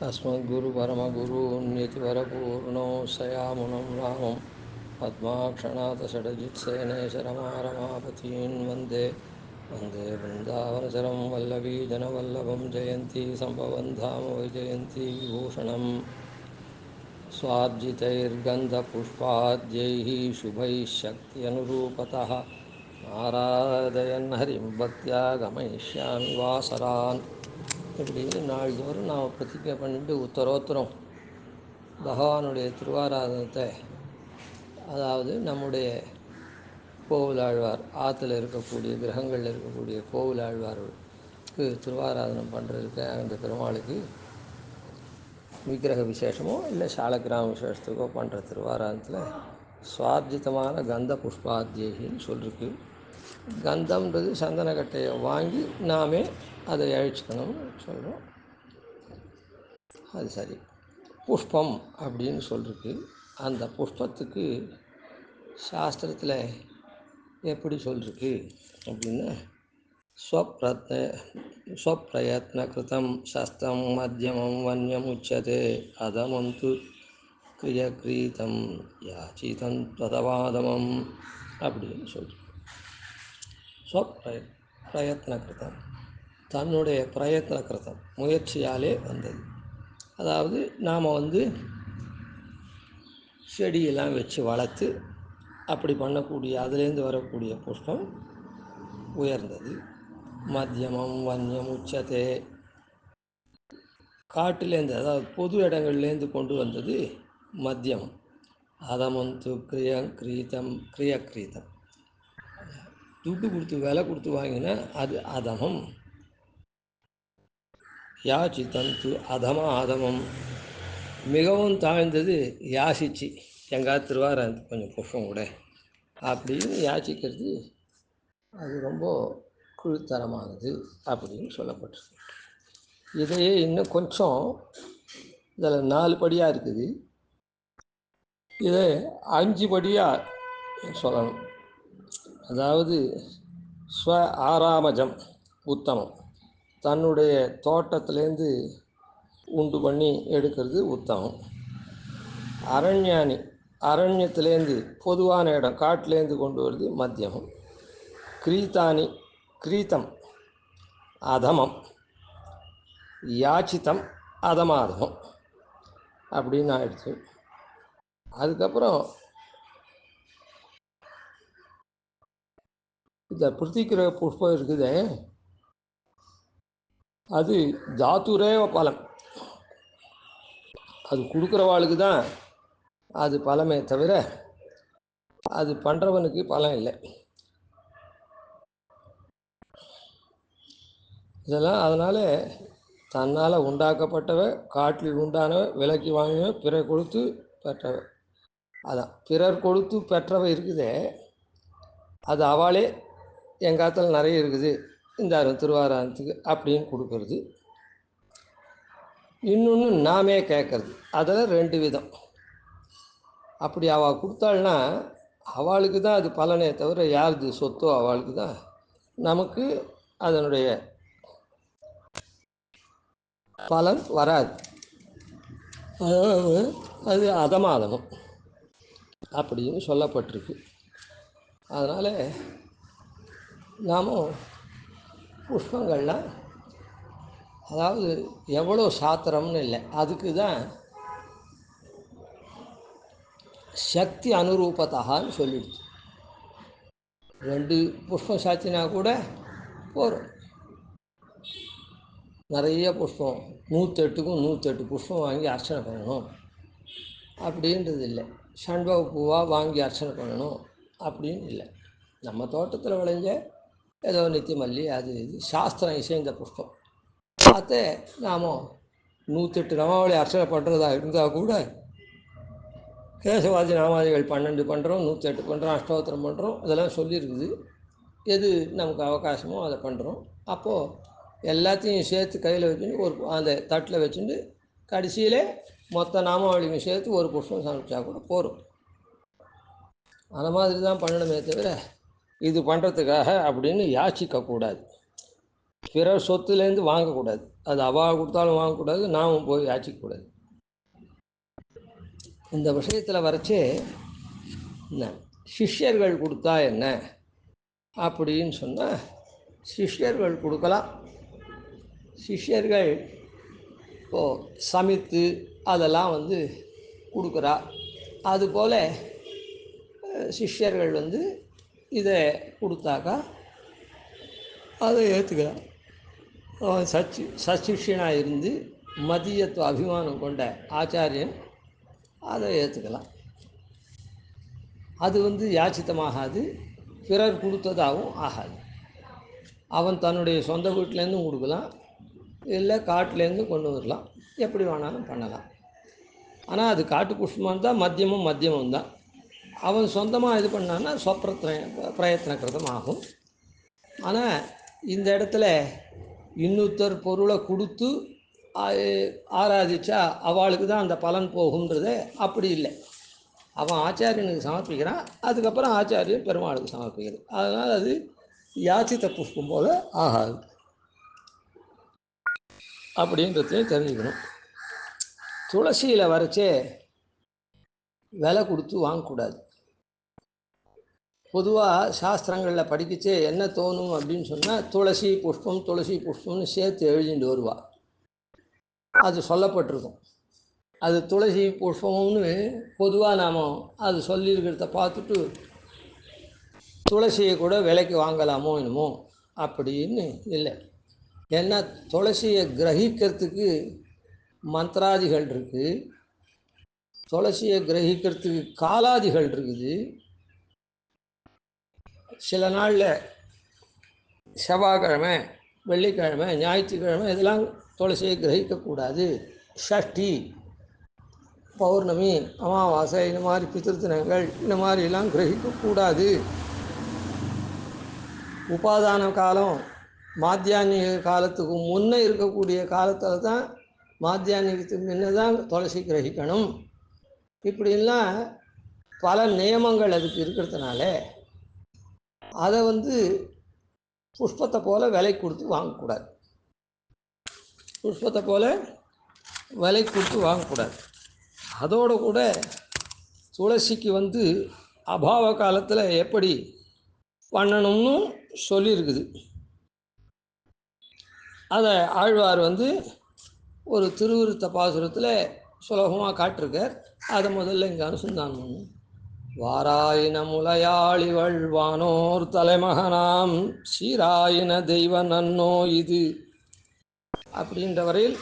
अस्मद्गुरुपरमगुरून्यतिवरपूर्णो सयामुनं रामं पद्माक्षणाथषडजित्सेनेशरमारमापतीन् वन्दे वृन्दावनचरं वल्लवीजनवल्लभं जयन्ती सम्भवन् धाम वैजयन्ती विभूषणम् स्वार्जितैर्गन्धपुष्पाद्यैः शुभैः शक्त्यनुरूपतः ஆராதயன் ஹரிம் பக்தியா கமயிஷ்யாமி வாசரான். இப்படின்னு நாள்தோறும் நாம் பிரதிஜை பண்ணிட்டு உத்தரோத்தரம் பகவானுடைய திருவாராதனத்தை, அதாவது நம்முடைய கோவிலாழ்வார் ஆற்றுல இருக்கக்கூடிய கிரகங்களில் இருக்கக்கூடிய கோவிலாழ்வாருக்கு திருவாராதனம் பண்ணுறதுக்கு அந்த பெருமாளுக்கு விக்கிரக விசேஷமோ இல்லை சாலக்கிராம விசேஷத்துக்கோ பண்ணுற திருவாராதனத்தில் சுவார்ஜிதமான கந்த புஷ்பாத்தியகின்னு சொல்லிருக்கு. கந்தம்ன்றது சந்தனக்கட்டையை வாங்கி நாமே அதை அழிச்சுக்கணும்னு சொல்கிறோம். அது சரி. புஷ்பம் அப்படின்னு சொல்லிருக்கு. அந்த புஷ்பத்துக்கு சாஸ்திரத்தில் எப்படி சொல்லிருக்கு அப்படின்னா, ஸ்வப்பிரயத்ன கிருதம் சஸ்தம் மத்தியமம் வன்யம் உச்சதே அதமந்து கிரியக்ரீதம் யாச்சிதம் ததவாதமம் அப்படின்னு சொல்லிருக்கு. பிரயத்ன கிருதம், தன்னுடைய பிரயத்ன கிருதம், முயற்சியாலே வந்தது. அதாவது நாம் செடியெல்லாம் வச்சு வளர்த்து அப்படி பண்ணக்கூடிய அதுலேருந்து வரக்கூடிய புஷ்பம் உயர்ந்தது. மத்தியமம் வன்யம் உச்சதே, காட்டிலேருந்து அதாவது பொது இடங்கள்லேருந்து கொண்டு வந்தது மத்தியமம். அதமந்து கிரியக்ரீதம், துட்டு கொடுத்து விலை கொடுத்து வாங்கினா அது அதமம். யாச்சிதந்து அதமம், மிகவும் தாழ்ந்தது யாசிச்சு எங்காவது திருவாரூர் கொஞ்சம் புஷ்பம் கூட அப்படின்னு யாச்சிக்கிறது அது ரொம்ப கீழ்த்தரமானது அப்படின்னு சொல்லப்பட்டிருக்கு. இதையே இன்னும் கொஞ்சம் இதில் 4 படியாக இருக்குது. இதை 5 படியாக சொல்லணும். அதாவது ஸ்வ ஆராமஜம் உத்தமம், தன்னுடைய தோட்டத்திலேருந்து உண்டு பண்ணி எடுக்கிறது உத்தமம். அரண்யானி, அரண்யத்திலேருந்து பொதுவான இடம் காட்டிலேருந்து கொண்டு வருது மத்தியமம். கிரீத்தம் அதமம், யாச்சித்தம் அதமாதமம் அப்படின்னு ஆயிடுச்சு. அதுக்கப்புறம் இந்த பிருத்திக்கிரக புஷ்பம் இருக்குது, அது தாத்துரேவ பலம், அது கொடுக்குறவாளுக்கு தான் அது பலமே தவிர அது பண்ணுறவனுக்கு பலம் இல்லை. இதெல்லாம் அதனால் தன்னால் உண்டாக்கப்பட்டவ, காட்டில் உண்டானவ, விலைக்கு வாங்கினவ, பிறர் கொடுத்து பெற்றவ. அதான் பிறர் கொடுத்து பெற்றவ இருக்குதே, அது அவளே எங்காத்தில் நிறைய இருக்குது இந்த திருவாராயணத்துக்கு அப்படின்னு கொடுக்கறது. இன்னொன்று நாமே கேட்கறது. அதில் 2 விதம். அப்படி அவள் கொடுத்தாள்னா அவளுக்கு தான் அது பலனே தவிர யாருது சொத்தோ அவளுக்கு தான், நமக்கு அதனுடைய பலன் வராது. அது அதமாதமும் அப்படின்னு சொல்லப்பட்டிருக்கு. அதனால் நாம் புஷ்பங்கள்லாம் அதாவது எவ்வளோ சாத்திரம்னு இல்லை, அதுக்கு தான் சக்தி அனுரூபத்தான்னு சொல்லிடுச்சு. 2 புஷ்பம் சாத்தினா கூட போகிறோம். நிறைய புஷ்பம் 108க்கும் 108 புஷ்பம் வாங்கி அர்ச்சனை பண்ணணும் அப்படின்றது இல்லை. சண்பக பூவாக வாங்கி அர்ச்சனை பண்ணணும் அப்படின்னு இல்லை. நம்ம தோட்டத்தில் விளைஞ்ச ஏதோ நித்தியமல்லி அது இது சாஸ்திரம் இசைந்த புஷ்பம் அதை நாம் 108 நவாவளி அர்ச்சனை பண்ணுறதா இருந்தால் கூட கேசவாதி நாமாதிகள் 12 பண்ணுறோம், 108 பண்ணுறோம், அஷ்டோத்திரம் பண்ணுறோம், அதெல்லாம் சொல்லியிருக்குது. எது நமக்கு அவகாசமோ அதை பண்ணுறோம். அப்போது எல்லாத்தையும் சேர்த்து கையில் வச்சுட்டு ஒரு அந்த தட்டில் வச்சுட்டு கடைசியில் மொத்த நாமாவளியும் சேர்த்து ஒரு புஷ்பம் சமைச்சா கூட போகிறோம். அந்த மாதிரி தான் பண்ணணுமே தவிர இது பண்ணுறதுக்காக அப்படின்னு யாச்சிக்கக்கூடாது. பிறர் சொத்துலேருந்து வாங்கக்கூடாது. அது அவள் கொடுத்தாலும் வாங்கக்கூடாது, நாமும் போய் யாச்சிக்கக்கூடாது. இந்த விஷயத்தில் வரைச்சே என்ன சிஷ்யர்கள் கொடுத்தா என்ன அப்படின்னு சொன்னால், சிஷ்யர்கள் கொடுக்கலாம். சிஷ்யர்கள் இப்போது சமைத்து அதெல்லாம் கொடுக்குறா. அதுபோல் சிஷ்யர்கள் இதை கொடுத்தாக்கா அதை ஏற்றுக்கலாம். அவன் சச்சிஷ்யனாக இருந்து மதியத்துவ அபிமானம் கொண்ட ஆச்சாரியன் அதை ஏற்றுக்கலாம். அது யாச்சித்தமாகாது, பிறர் கொடுத்ததாகவும் ஆகாது. அவன் தன்னுடைய சொந்த வீட்டிலேருந்தும் கொடுக்கலாம், இல்லை காட்டிலேருந்து கொண்டு வரலாம், எப்படி வேணாலும் பண்ணலாம். ஆனால் அது காட்டு புஷ்பமாக தான் மத்தியமும் தான். அவன் சொந்தமாக இது பண்ணான்னா பிரயத்ன ஆகும். ஆனால் இந்த இடத்துல இன்னொருத்தர் பொருளை கொடுத்து ஆராதிச்சா அவளுக்கு தான் அந்த பலன் போகுன்றது அப்படி இல்லை. அவன் ஆச்சாரியனுக்கு சமர்ப்பிக்கிறான், அதுக்கப்புறம் ஆச்சாரியன் பெருமாளுக்கு சமர்ப்பிக்கிறது. அதனால் அது யாச்சித்த புஷ்பம் போல ஆகாது அப்படின்றதையும் தெரிஞ்சுக்கணும். துளசியில் வரைச்சே விலை கொடுத்து வாங்கக்கூடாது. பொதுவாக சாஸ்திரங்களில் படிக்கச்சே என்ன தோணும் அப்படின்னு சொன்னால், துளசி புஷ்பம்னு சேர்த்து எழுதிட்டு வருவாள். அது சொல்லப்பட்டிருக்கும். அது துளசி புஷ்பம்னு பொதுவாக நாம் அது சொல்லியிருக்கிறத பார்த்துட்டு துளசியை கூட விலைக்கு வாங்கலாமோ என்னமோ அப்படின்னு இல்லை. ஏன்னா துளசியை கிரகிக்கிறதுக்கு மந்திராதிகள் இருக்குது, துளசியை கிரகிக்கிறதுக்கு காலாதிகள் இருக்குது. சில நாளில் செவ்வாய்க்கிழமை, வெள்ளிக்கிழமை, ஞாயிற்றுக்கிழமை இதெல்லாம் துளசியை கிரகிக்கக்கூடாது. ஷஷ்டி, பௌர்ணமி, அமாவாசை, இந்த மாதிரி பித்திருத்தினங்கள் இந்த மாதிரிலாம் கிரகிக்கக்கூடாது. உபாதான காலம் மாத்தியானிக காலத்துக்கு முன்னே இருக்கக்கூடிய காலத்தில் தான், மாத்தியானிகத்துக்கு முன்னே தான் துளசி கிரகிக்கணும். இப்படிலாம் பல நியமங்கள் அதுக்கு இருக்கிறதுனால அதை புஷ்பத்தை போல் விலை கொடுத்து வாங்கக்கூடாது. புஷ்பத்தை போல் விலை கொடுத்து வாங்கக்கூடாது. அதோடு கூட துளசிக்கு அபாவ காலத்தில் எப்படி பண்ணணும்னு சொல்லியிருக்குது. அதை ஆழ்வார் ஒரு திருவிருத்த பாசுரத்தில் சுலபமாக காட்டிருக்கார். அதை முதல்ல இங்கே அனுசந்தானம் பண்ணணும். வாராயின முலையாளிவள் வானோர் தலைமகனாம் சீராயின தெய்வ நன்னோ இது அப்படின்ற வரையில்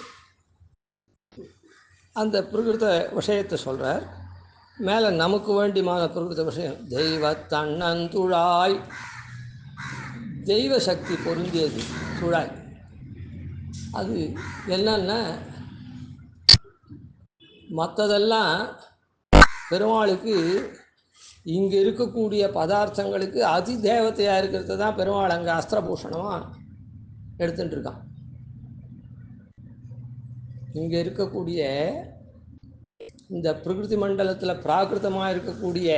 அந்த பிரகிருத விஷயத்தை சொல்கிறார். மேலே நமக்கு வேண்டியமான பிரகிருத விஷயம் தெய்வ தன்னந்துழாய், தெய்வ சக்தி பொருந்தியது துழாய். அது என்னன்னா, மற்றதெல்லாம் பெருமாளுக்கு இங்கே இருக்கக்கூடிய பதார்த்தங்களுக்கு அதி தேவத்தையாக இருக்கிறது தான் பெருமாள் அங்கே அஸ்திரபூஷணமாக எடுத்துகிட்டு இருக்கான். இங்கே இருக்கக்கூடிய இந்த பிரகிருதி மண்டலத்தில் பிராகிருதமாக இருக்கக்கூடிய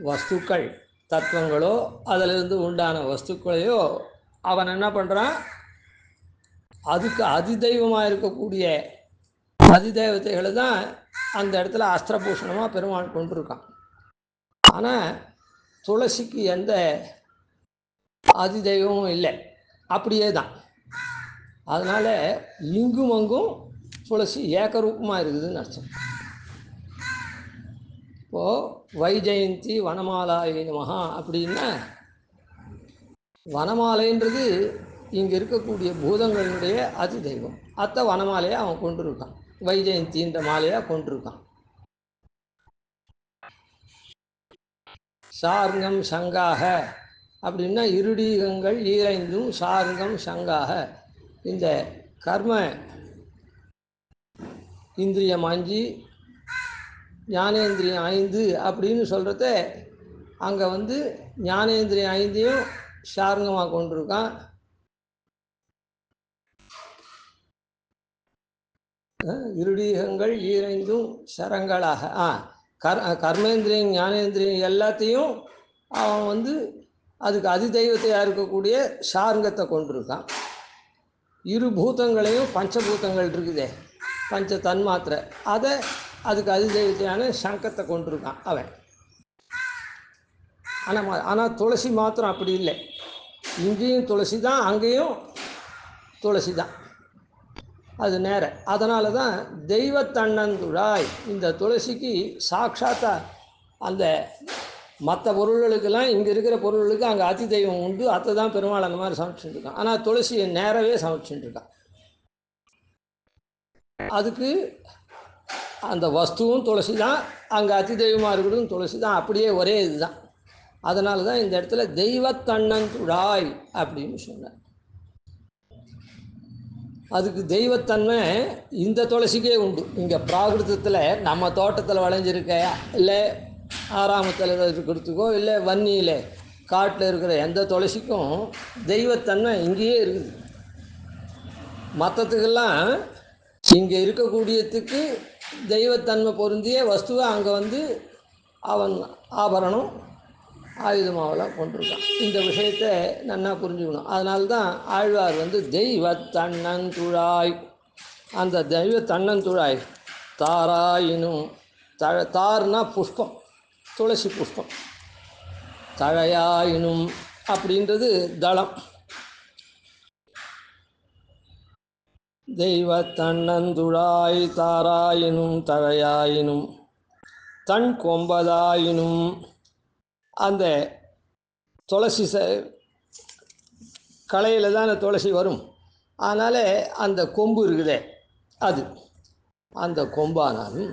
வஸ்துக்கள், தத்துவங்களோ அதிலிருந்து உண்டான வஸ்துக்களையோ அவன் என்ன பண்ணுறான், அதுக்கு அதிதெய்வமாக இருக்கக்கூடிய அதிதேவதைகளை தான் அந்த இடத்துல அஸ்திரபூஷணமாக பெருமாள் கொண்டிருக்கான். ஆனால் துளசிக்கு எந்த அதிதெய்வமும் இல்லை, அப்படியே தான். அதனால் இங்கும் அங்கும் துளசி ஏகரூபமாக இருக்குதுன்னு அர்த்தம். இப்போது வைஜெயந்தி வனமாலாயை நமஹா அப்படின்னா, வனமாலைன்றது இங்கே இருக்கக்கூடிய பூதங்களுடைய அதிதெய்வம். அத்தை வனமாலையை அவன் கொண்டிருக்கான், வைஜெயந்தின்ற மாலையாக கொண்டிருக்கான். சார்ங்கம் சங்காக அப்படின்னா இருடீகங்கள் ஈரைந்தும் சார்ங்கம் சங்காக. இந்த கர்ம இந்திரியம் 5, ஞானேந்திரியம் 5 அப்படின்னு சொல்கிறத அங்கே ஞானேந்திரியம் 5ஐயும் சார்ங்கமாக கொண்டிருக்கான். இருடீகங்கள் ஈரைந்தும் சரங்களாக கர்மேந்திரியம் ஞானேந்திரியம் எல்லாத்தையும் அவன் அதுக்கு அதிதெய்வத்தையாக இருக்கக்கூடிய சார்ங்கத்தை கொண்டிருக்கான். இரு பூதங்களையும் பஞ்சபூதங்கள் இருக்குதே, பஞ்ச தன்மாத்திரை, அதை அதுக்கு அதிதெய்வத்தையான சங்கத்தை கொண்டிருக்கான் அவன். ஆனால் துளசி மாத்திரம் அப்படி இல்லை. இங்கேயும் துளசி தான், அங்கேயும் துளசி தான். அது நேர. அதனால தான் தெய்வத்தன்னந்துழாய், இந்த துளசிக்கு சாட்சாத்தா அந்த மற்ற பொருள்களுக்கெல்லாம் இங்கே இருக்கிற பொருள்களுக்கு அங்கே அதி தெய்வம் உண்டு. அதை தான் பெருமாள் அந்த மாதிரி சமைச்சுட்டு இருக்கான். ஆனால் துளசியை நேரவே சமைச்சுட்டு இருக்கான். அதுக்கு அந்த வஸ்துவும் துளசி தான், அங்கே அதி தெய்வமாக இருக்கிறதும் துளசி தான், அப்படியே ஒரே இதுதான். அதனால தான் இந்த இடத்துல தெய்வத்தன்னந்துழாய் அப்படின்னு சொன்னார். அதுக்கு தெய்வத்தன்மை இந்த துளசிக்கே உண்டு. இங்கே பிராகிருதத்தில் நம்ம தோட்டத்தில் விளைஞ்சிருக்க, இல்லை ஆறாமத்தில் இருக்கிறதுக்கோ, இல்லை வன்னியில் காட்டில் இருக்கிற எந்த துளசிக்கும் தெய்வத்தன்மை இங்கேயே இருக்குது. மற்றத்துக்கெல்லாம் இங்கே இருக்கக்கூடியதுக்கு தெய்வத்தன்மை பொருந்திய வஸ்துவை அங்கே வந்து அவன் ஆபரணம் ஆயுதமாவெல்லாம் கொண்டிருக்கான். இந்த விஷயத்தை நன்னா புரிஞ்சுக்கணும். அதனால தான் ஆழ்வார் வந்து தெய்வத்தன்னந்துழாய், அந்த தெய்வத்தன்னந்துழாய் தாராயினும் தார்னா புஷ்பம், துளசி புஷ்பம், தழையாயினும் அப்படின்றது தளம். தெய்வத்தன்னந்துழாய் தாராயினும் தழையாயினும் தன் கொம்பதாயினும், அந்த துளசி களையில் தான் அந்த துளசி வரும். அதனால் அந்த கொம்பு இருக்குதே, அது அந்த கொம்பானாலும்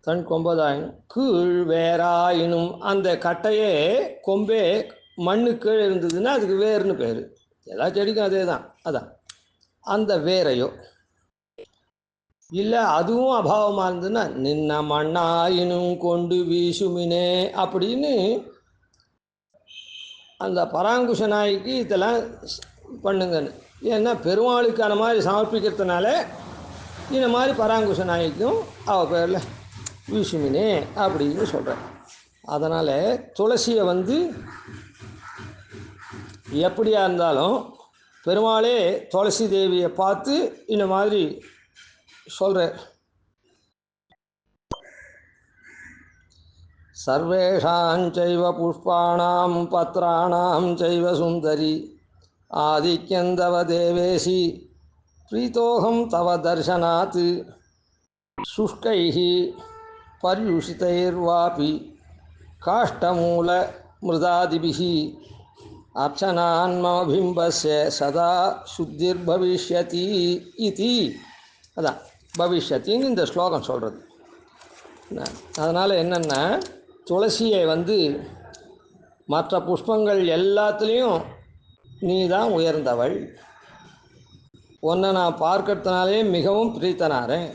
தன் கொம்பதாயினும் கீழ் வேராயினும், அந்த கட்டையே கொம்பே மண்ணு கீழே இருந்ததுன்னா அதுக்கு வேர்னு பேர். எல்லா செடிக்கும் அதே தான். அதான் அந்த வேரையோ, இல்லை அதுவும் அபாவமாக இருந்ததுன்னா நின்ன மண்ணாயினும் கொண்டு வீசுமினே அப்படின்னு அந்த பராங்குஷ நாய்க்கு இதெல்லாம் பண்ணுங்கன்னு. ஏன்னா பெருமாளுக்கான மாதிரி சமர்ப்பிக்கிறதுனால இந்த மாதிரி பராங்குஷ நாய்க்கும் அவள் பேரில் வீசுமினே அப்படின்னு சொல்கிறேன். அதனால் துளசியை வந்து எப்படியா இருந்தாலும் பெருமாளே துளசி தேவியை பார்த்து இந்த மாதிரி சொல்கிறேன். சர்வேஷாஞ்சைவ புஷ்பாணாம் பத்ராணாம் சைவ சுந்தரி ஆதிக்யந்தவ தேவேசி பிரீதோகம் தவ தர்சனாத் சுஷ்கைஹி பர்யுஷிதைர்வாபி காஷ்டமூல மிருதாதிபிஹி அர்ச்சனான்மபிம்பஸ்ய சதா சுத்திர்பவிஷ்யதி இதி. அதான் பவிஷ்யத்தின்னு இந்த ஸ்லோகம் சொல்கிறது. அதனால் என்னென்னா, துளசியை வந்து மற்ற புஷ்பங்கள் எல்லாத்துலேயும் நீ தான் உயர்ந்தவள், உன்னை நான் பார்க்கறதுனாலே மிகவும் பிரீத்தனாரேன்.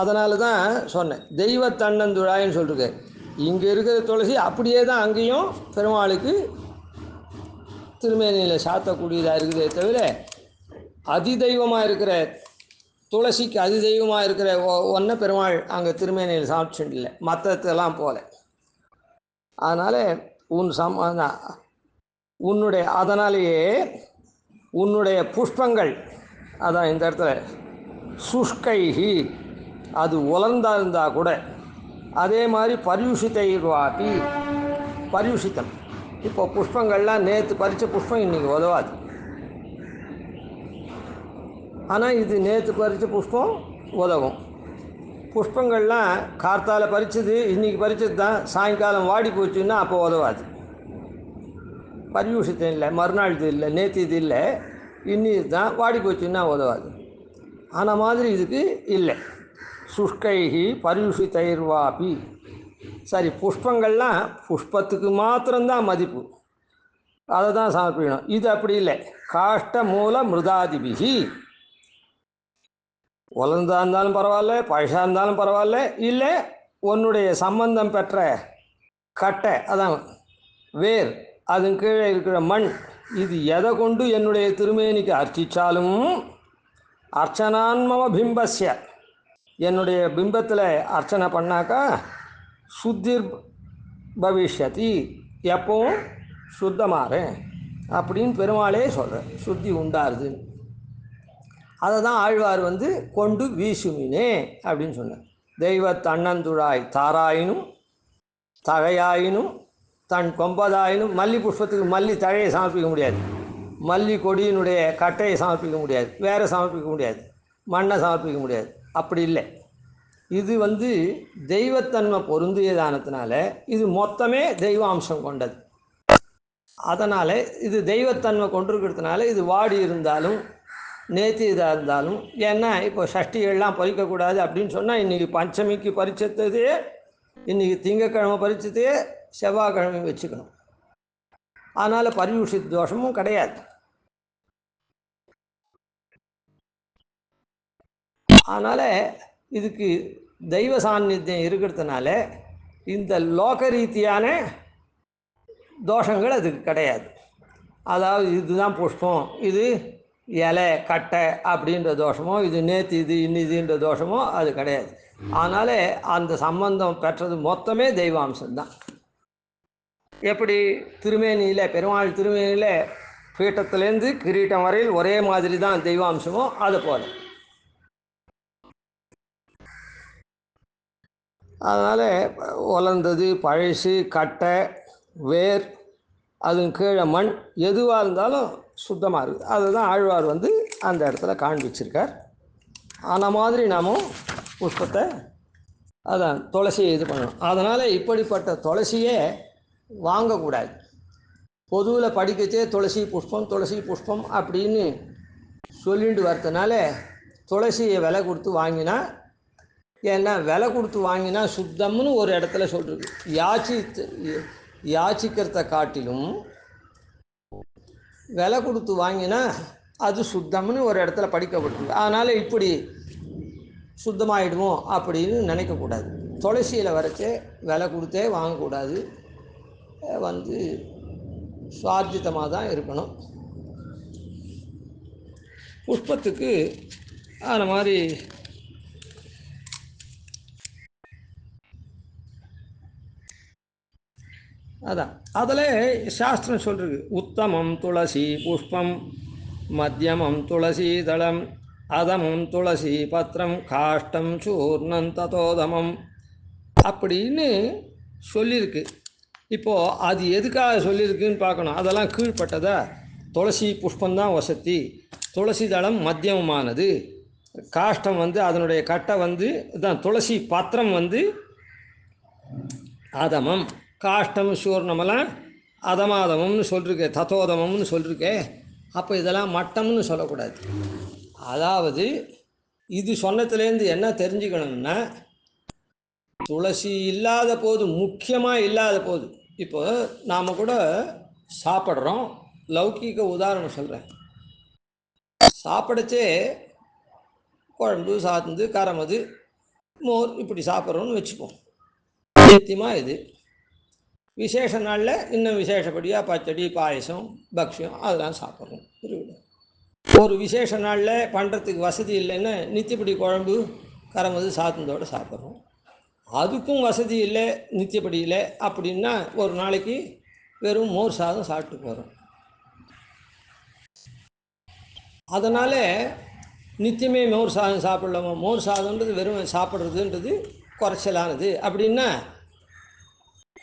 அதனால தான் சொன்னேன் தெய்வத்தன்னந்துழாயின்னு சொல்லிருக்கு. இங்கே இருக்கிற துளசி அப்படியே தான் அங்கேயும் பெருமாளுக்கு திருமேனியில் சாத்தக்கூடியதாக இருக்குதே தவிர, அதிதெய்வமாக இருக்கிற துளசிக்கு அதிதெய்வமாக இருக்கிற ஒன்றை பெருமாள் அங்கே திருமேனியில் சாப்பிட்டு இல்லை, மற்றதெல்லாம் போல. அதனால் உன்னுடைய அதனாலேயே உன்னுடைய புஷ்பங்கள், அதான் இந்த இடத்துல சுஷ்கைஹி, அது உலர்ந்தாருந்தால் கூட, அதே மாதிரி பர்யூஷிதைர்வாபி, பர்யூஷித்தம். இப்போ புஷ்பங்கள்லாம் நேற்று பறித்த புஷ்பம் இன்றைக்கி உதவாது. ஆனால் இது நேற்று பறித்த புஷ்பம் உதவும். புஷ்பங்கள்லாம் கார்த்தால் பறித்தது இன்றைக்கி பறித்தது தான் சாயங்காலம் வாடி போச்சுன்னா அப்போ உதவாது. பர்யூஷித்தம் இல்லை, மறுநாள் இது இல்லை, நேற்று இது இல்லை, இன்னி தான் வாடி போச்சுன்னா உதவாது. ஆனால் மாதிரி இதுக்கு இல்லை. சுஷ்கைஹி பர்யூஷிதைர்வாபி. சரி, புஷ்பங்கள்லாம் புஷ்பத்துக்கு மாத்திரம்தான் மதிப்பு, அதை தான் சமர்ப்பிக்கணும். இது அப்படி இல்லை. காஷ்ட மூல மிருதாதிபிகி, உலர்ந்தா இருந்தாலும் பரவாயில்ல, பழசாக இருந்தாலும் பரவாயில்ல, இல்லை உன்னுடைய சம்பந்தம் பெற்ற கட்டை, அதான் வேர், அதன் கீழே இருக்கிற மண், இது எதை கொண்டு என்னுடைய திருமேனிக்கு அர்ச்சித்தாலும் அர்ச்சனான்மம பிம்பஸ்ய, என்னுடைய பிம்பத்தில் அர்ச்சனை பண்ணாக்கா சுத்திர் பவிஷ்யதி, எப்பவும் சுத்தமாகிறேன் அப்படின்னு பெருமாளே சொல்கிறேன். சுத்தி உண்டாருது. அதை தான் ஆழ்வார் கொண்டு வீசுமினே அப்படின்னு சொன்னார். தெய்வ தன்னந்துழாய் தாராயினும் தழையாயினும் தன் கொம்பதாயினும். மல்லி புஷ்பத்துக்கு மல்லி தழையை சமர்ப்பிக்க முடியாது, மல்லி கொடியினுடைய கட்டையை சமர்ப்பிக்க முடியாது, வேறு சமர்ப்பிக்க முடியாது, மண்ணை சமர்ப்பிக்க முடியாது. அப்படி இல்லை. இது தெய்வத்தன்மை பொருந்தியதானத்தினால இது மொத்தமே தெய்வாம்சம் கொண்டது. அதனால் இது தெய்வத்தன்மை கொண்டிருக்கிறதுனால இது வாடி இருந்தாலும் நேற்று இதாக இருந்தாலும், ஏன்னா இப்போ சஷ்டிகள்லாம் பறிக்கக்கூடாது அப்படின்னு சொன்னால் இன்றைக்கி பஞ்சமிக்கு பறிச்சதே இன்றைக்கி திங்கக்கிழமை பறிச்சதே செவ்வாய்க்கிழமை வச்சுக்கணும். அதனால் பரியுஷித் தோஷமும் கிடையாது. அதனால் இதுக்கு தெய்வ சாநித்தியம் இருக்கிறதுனால இந்த லோக ரீதியான தோஷங்கள் அதுக்கு கிடையாது. அதாவது இதுதான் புஷ்பம், இது இலை கட்டை அப்படின்ற தோஷமோ, இது நேற்று இது இன்னிதுன்ற தோஷமோ அது கிடையாது. அதனால் அந்த சம்பந்தம் பெற்றது மொத்தமே தெய்வாம்சம்தான். எப்படி திருமேனியில் பெருமாள் திருமேனியில் பீட்டத்திலேருந்து கிரீட்டம் வரையில் ஒரே மாதிரி தான் தெய்வாம்சமோ அது போல். அதனால் உலர்ந்தது பழசு கட்டை வேர் அது கீழே மண் எதுவாக இருந்தாலும் சுத்தமாக இருக்குது. அதுதான் ஆழ்வார் அந்த இடத்துல காண்பிச்சிருக்கார். அந்த மாதிரி நாமும் புஷ்பத்தை அதான் துளசியை இது பண்ணணும். அதனால் இப்படிப்பட்ட துளசியே வாங்கக்கூடாது. பொதுவில் படிக்கச்சே துளசி புஷ்பம் அப்படின்னு சொல்லிட்டு வரதுனால துளசியை விலை கொடுத்து வாங்கினா, ஏன்னா விலை கொடுத்து வாங்கினா சுத்தம்னு ஒரு இடத்துல சொல்கிறது. யாச்சிக்கிறத காட்டிலும் விலை கொடுத்து வாங்கினா அது சுத்தம்னு ஒரு இடத்துல படிக்கப்பட்டிருக்கு. அதனால் இப்படி சுத்தமாகிடுமோ அப்படின்னு நினைக்கக்கூடாது. துளசியில் வரைச்சே விலை கொடுத்தே வாங்கக்கூடாது. சுவார்ஜிதமாக தான் இருக்கணும். புஷ்பத்துக்கு அந்த மாதிரி அதான் அதில் சாஸ்திரம் சொல்கிறது. உத்தமம் துளசி புஷ்பம், மத்தியமம் துளசி தளம், அதமம் துளசி பத்திரம், காஷ்டம் சூர்ணம் ததோதமம் அப்படின்னு சொல்லியிருக்கு. இப்போது அது எதுக்காக சொல்லியிருக்குன்னு பார்க்கணும். அதெல்லாம் கீழ்பட்டதா? துளசி புஷ்பந்தான் வசதி, துளசி தளம் மத்தியமமானது, காஷ்டம் அதனுடைய கட்டை தான், துளசி பத்திரம் அதமம், காஷ்டம் சூர்ணமெல்லாம் அதமாதமம்னு சொல்லிருக்கே, தத்தோதமம்னு சொல்லிருக்கே. அப்போ இதெல்லாம் மட்டம்னு சொல்லக்கூடாது. அதாவது இது சொன்னதுலேருந்து என்ன தெரிஞ்சுக்கணும்னா, துளசி இல்லாத போது, முக்கியமாக இல்லாத போது, இப்போ நாம் கூட சாப்பிட்றோம். லௌகீக உதாரணம் சொல்கிறேன். சாப்பிடச்சே குழம்பு சாந்து கரமது மோர் இப்படி சாப்பிட்றோன்னு வச்சுப்போம். நித்தியமாக இது விசேஷ நாளில் இன்னும் விசேஷப்படியாக பச்சடி பாயசம் பக்ஷியம் அதெல்லாம் சாப்பிட்றோம். ஒரு விசேஷ நாளில் பண்ணுறதுக்கு வசதி இல்லைன்னு நித்தியப்படி குழம்பு கரமது சாத்தந்தோடு சாப்பிட்றோம். அதுக்கும் வசதி இல்லை, நித்தியப்படி இல்லை அப்படின்னா ஒரு நாளைக்கு வெறும் மோர் சாதம் சாப்பிட்டு போகிறோம். அதனால் நித்தியமே மோர் சாதம் சாப்பிடலாமா? மோர் சாதம்ன்றது வெறும் சாப்பிட்றதுன்றது குறைச்சலானது. அப்படின்னா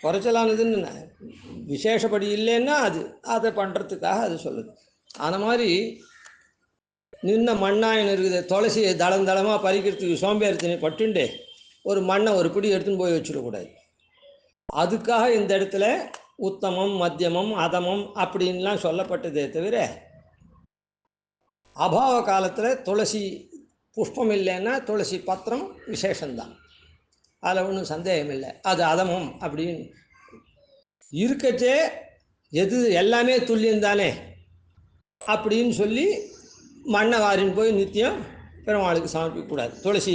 குறைச்சலானதுன்னு விசேஷப்படி இல்லைன்னா அதை பண்ணுறதுக்காக அது சொல்லுது. அந்த மாதிரி நின்ன மண்ணாயின்னு இருக்குது. துளசியை தளமாக பறிக்கிறதுக்கு சோம்பேறித்தனை பட்டுண்டு ஒரு மண்ணை ஒரு பிடி எடுத்துன்னு போய் வச்சுடக்கூடாது. அதுக்காக இந்த இடத்துல உத்தமம் மத்தியமம் அதமம் அப்படின்லாம் சொல்லப்பட்டதே தவிர, அபாவ காலத்தில் துளசி புஷ்பம் இல்லைன்னா துளசி பத்திரம் விசேஷந்தான், அதில் ஒன்றும் சந்தேகம் இல்லை. அது அதமம் அப்படின்னு இருக்கச்சே எது எல்லாமே துல்லியந்தானே அப்படின்னு சொல்லி மண்ணை வாரின்னு போய் நித்தியம் பெருமாளுக்கு சமர்ப்பிக்கக்கூடாது. துளசி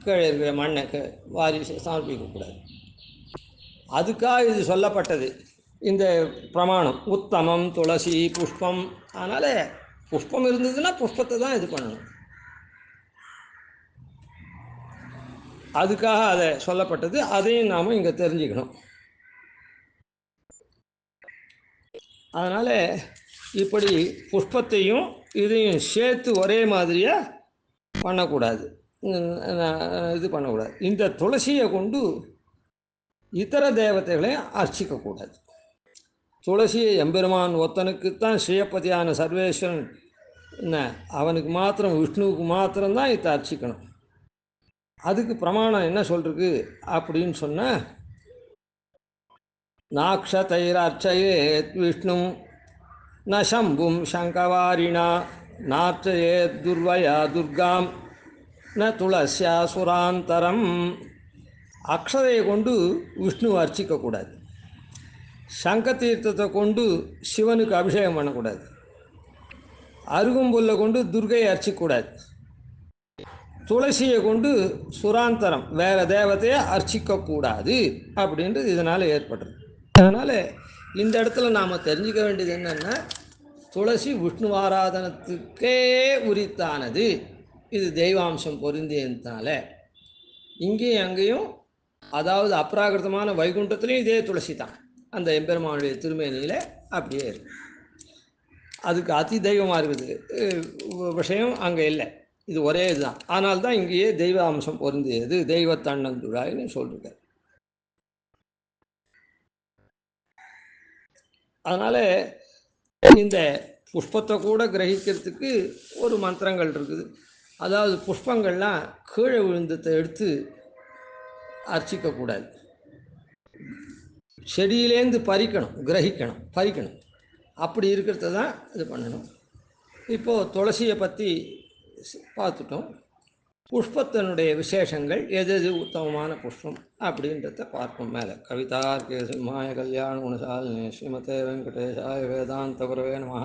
கீழே இருக்கிற மண்ணை வாரி சமர்ப்பிக்கக்கூடாது. அதுக்காக இது சொல்லப்பட்டது இந்த பிரமாணம், உத்தமம் துளசி புஷ்பம். அதனால் புஷ்பம் இருந்ததுன்னா புஷ்பத்தை தான் இது பண்ணணும். அதுக்காக அதை சொல்லப்பட்டது. அதையும் நாம் இங்கே தெரிஞ்சுக்கணும். அதனால் இப்படி புஷ்பத்தையும் இதையும் சேர்த்து ஒரே மாதிரியாக பண்ணக்கூடாது, இது பண்ணக்கூடாது. இந்த துளசியை கொண்டு இதர தேவதைகளையும் அர்ச்சிக்கக்கூடாது. துளசியை எம்பெருமான் ஒத்தனுக்குத்தான் ஸ்ரீயப்பதியான சர்வேஸ்வரன் என்ன, அவனுக்கு மாத்திரம், விஷ்ணுவுக்கு மாத்திரம்தான் இதை அர்ச்சிக்கணும். அதுக்கு பிரமாணம் என்ன சொல்றது அப்படின்னு சொன்னால், நாக்ஷதைரர்ச்சயேத் விஷ்ணும் ந சம்பும் சங்கவாரிணா நார்ச்சயேத் துர்வயா துர்காம் ந துளசியா சுராந்தரம். அக்ஷதையை கொண்டு விஷ்ணு அர்ச்சிக்கக்கூடாது, சங்க தீர்த்தத்தை கொண்டு சிவனுக்கு அபிஷேகம் பண்ணக்கூடாது, அருகம்புல்லை கொண்டு துர்கையை அர்ச்சிக்கக்கூடாது, துளசியை கொண்டு சுராந்தரம் வேறு தேவத்தையை அர்ச்சிக்கக்கூடாது அப்படின்றது இதனால் ஏற்படுறது. அதனால் இந்த இடத்துல நாம் தெரிஞ்சுக்க வேண்டியது என்னென்னா, துளசி விஷ்ணு ஆராதனத்துக்கே உரித்தானது. இது தெய்வாம்சம் பொருந்தியதுனால இங்கேயும் அங்கேயும், அதாவது அப்ராகிருதமான வைகுண்டத்துலேயும் இதே துளசி தான் அந்த எம்பெருமானுடைய திருமேனியில் அப்படியே இருக்கு. அதுக்கு அதி தெய்வமாக இருக்குது விஷயம் அங்கே இல்லை, இது ஒரே இதுதான். ஆனால் தான் இங்கேயே தெய்வ அம்சம் பொருந்தியது, தெய்வத்தன்னந்துழாய்னு சொல்லியிருக்கார். அதனால் இந்த புஷ்பத்தை கூட கிரகிக்கிறதுக்கு ஒரு மந்திரங்கள் இருக்குது. அதாவது புஷ்பங்கள்லாம் கீழே விழுந்தத்தை எடுத்து அர்ச்சிக்கக்கூடாது, செடியிலேருந்து பறிக்கணும். அப்படி இருக்கிறத தான் இது பண்ணணும். இப்போது துளசியை பற்றி பார்த்துட்டோம். புஷ்பத்தினுடைய விசேஷங்கள், எது எது உத்தமமான புஷ்பம் அப்படின்றத பார்ப்போம். மேலே கவிதார்க்கே சிம்மாய கல்யாண குணசாலினே ஸ்ரீமதே வெங்கடேஷாய வேதாந்த குரவே நமः.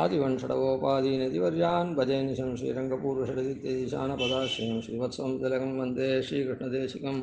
ஆதிவன்ஷடவோபாதீனதிவர்யான் பஜேனிஷம் ஸ்ரீரங்கபூர்வஷடதித்யதிசான பதாஸ்ரீம் ஸ்ரீவத்சம் திலகம் வந்தே ஸ்ரீகிருஷ்ணதேசிகம்.